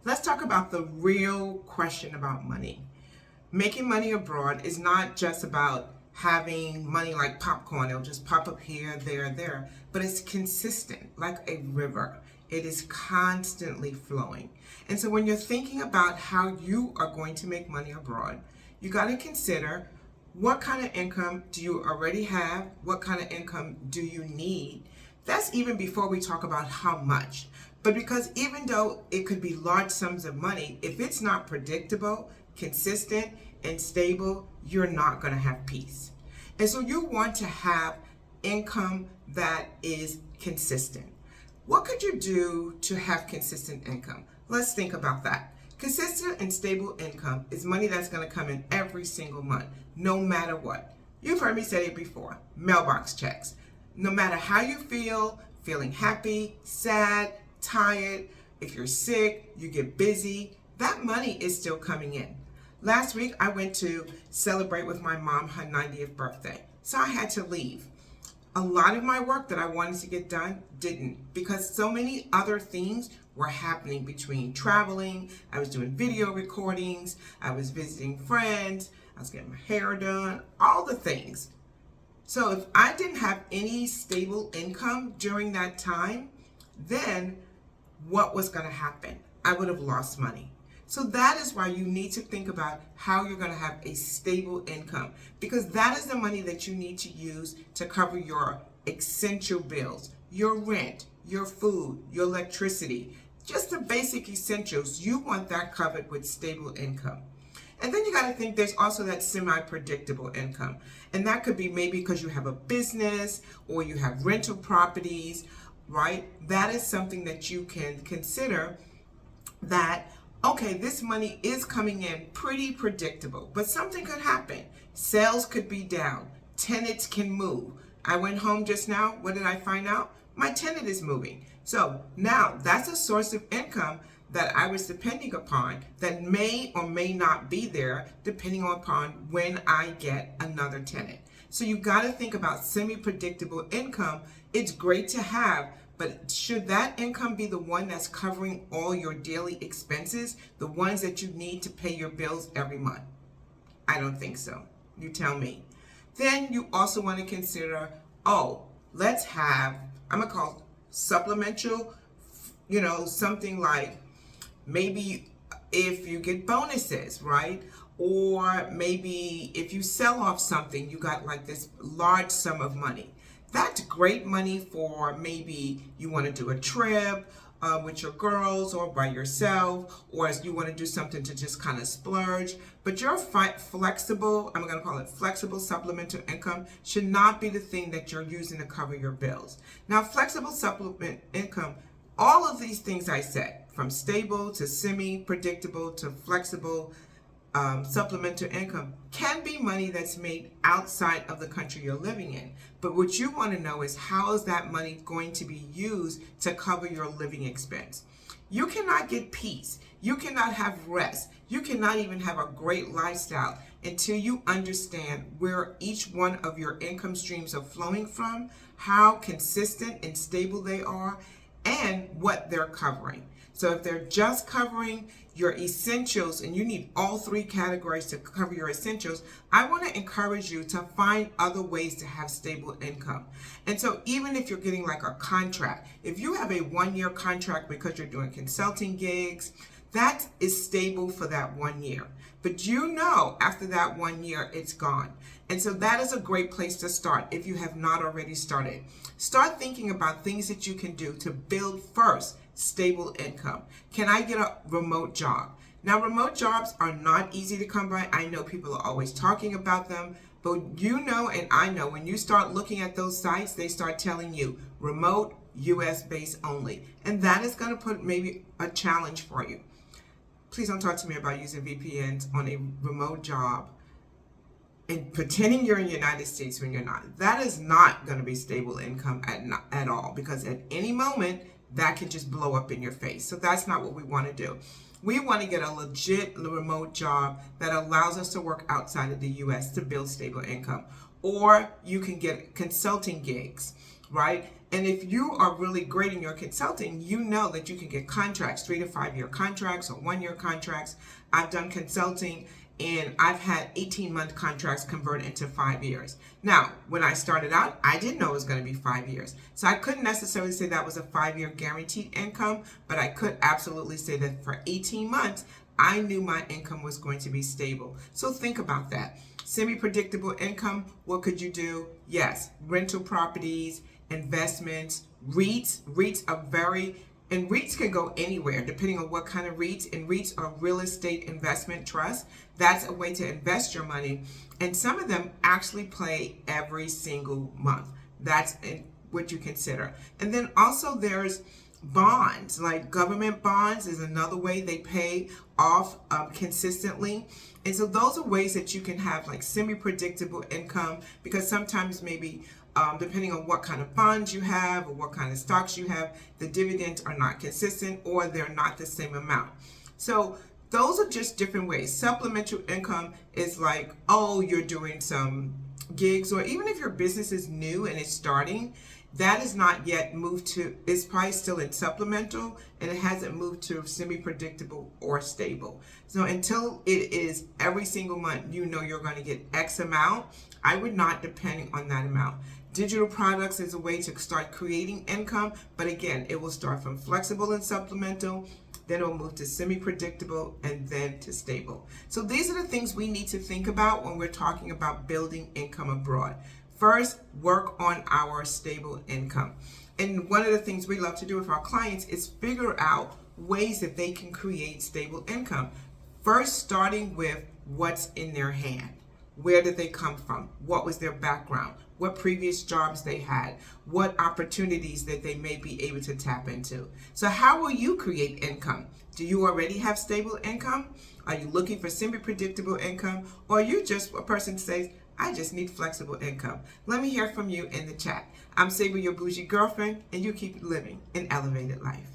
Let's talk about the real question about money. Making money abroad is not just about having money like popcorn. It'll just pop up here, there, but it's consistent, like a river. It is constantly flowing. And so when you're thinking about how you are going to make money abroad, you got to consider what kind of income do you already have? What kind of income do you need? That's even before we talk about how much. But because even though it could be large sums of money, if it's not predictable, consistent, and stable, you're not going to have peace. And so you want to have income that is consistent. What could you do to have consistent income? Let's think about that. Consistent and stable income is money that's going to come in every single month, no matter what. You've heard me say it before, mailbox checks. No matter how you feel, feeling happy, sad, tired, if you're sick, you get busy, that money is still coming in. Last week, I went to celebrate with my mom her 90th birthday, so I had to leave. A lot of my work that I wanted to get done didn't, because so many other things were happening between traveling. I was doing video recordings, I was visiting friends, I was getting my hair done, all the things. So if I didn't have any stable income during that time, then what was going to happen? I would have lost money. So that is why you need to think about how you're going to have a stable income, because that is the money that you need to use to cover your essential bills, your rent, your food, your electricity, just the basic essentials. You want that covered with stable income. And then you got to think there's also that semi-predictable income. And that could be maybe because you have a business or you have rental properties, right? That is something that you can consider that, okay, this money is coming in pretty predictable, but something could happen. Sales could be down. Tenants can move. I went home just now. What did I find out? My tenant is moving. So now that's a source of income that I was depending upon that may or may not be there depending upon when I get another tenant. So you got to think about semi-predictable income. It's great to have, but should that income be the one that's covering all your daily expenses, the ones that you need to pay your bills every month? I don't think so. You tell me. Then you also want to consider, let's have, I'm going to call it supplemental, something like maybe if you get bonuses, right? Or maybe if you sell off something, you got like this large sum of money. That's great money for maybe you want to do a trip with your girls or by yourself, or if you want to do something to just kind of splurge. But your flexible, I'm going to call it flexible supplemental income, should not be the thing that you're using to cover your bills. Now, flexible supplement income, all of these things I said, from stable to semi-predictable to flexible supplemental income, can be money that's made outside of the country you're living in. But what you want to know is, how is that money going to be used to cover your living expense? You cannot get peace. You cannot have rest. You cannot even have a great lifestyle until you understand where each one of your income streams are flowing from, how consistent and stable they are, and what they're covering. So if they're just covering your essentials and you need all three categories to cover your essentials, I want to encourage you to find other ways to have stable income. And so even if you're getting like a contract, if you have a 1-year contract because you're doing consulting gigs, that is stable for that 1 year. But after that 1 year, it's gone. And so that is a great place to start if you have not already started. Start thinking about things that you can do to build first stable income. Can I get a remote job? Now, remote jobs are not easy to come by. I know people are always talking about them, but and I know when you start looking at those sites, they start telling you remote, US based only. And that is going to put maybe a challenge for you. Please don't talk to me about using VPNs on a remote job and pretending you're in the United States when you're not. That is not going to be stable income at all, because at any moment, that can just blow up in your face. So that's not what we want to do. We want to get a legit remote job that allows us to work outside of the US to build stable income. Or you can get consulting gigs, right? And if you are really great in your consulting, you know that you can get contracts, 3 to 5 year contracts or 1 year contracts. I've done consulting and I've had 18-month contracts convert into 5 years. Now, when I started out, I didn't know it was going to be 5 years. So I couldn't necessarily say that was a 5-year guaranteed income, but I could absolutely say that for 18 months, I knew my income was going to be stable. So think about that. Semi-predictable income, what could you do? Yes, rental properties, investments, REITs. REITs are and REITs can go anywhere depending on what kind of REITs. And REITs are real estate investment trusts. That's a way to invest your money. And some of them actually play every single month. That's what you consider. And then also there's bonds, like government bonds is another way they pay off consistently. And so those are ways that you can have like semi-predictable income, because sometimes maybe depending on what kind of bonds you have or what kind of stocks you have, the dividends are not consistent or they're not the same amount. So those are just different ways. Supplemental income is like, oh, you're doing some gigs, or even if your business is new and it's starting, that is not yet moved to, it's probably still in supplemental and it hasn't moved to semi-predictable or stable. So until it is every single month, you know you're going to get X amount, I would not depend on that amount. Digital products is a way to start creating income, but again, it will start from flexible and supplemental, then it will move to semi-predictable, and then to stable. So these are the things we need to think about when we're talking about building income abroad. First, work on our stable income. And one of the things we love to do with our clients is figure out ways that they can create stable income. First, starting with what's in their hand. Where did they come from? What was their background? What previous jobs they had? What opportunities that they may be able to tap into? So how will you create income? Do you already have stable income? Are you looking for semi-predictable income? Or are you just a person who says, I just need flexible income? Let me hear from you in the chat. I'm Saber, your bougie girlfriend, and you keep living an elevated life.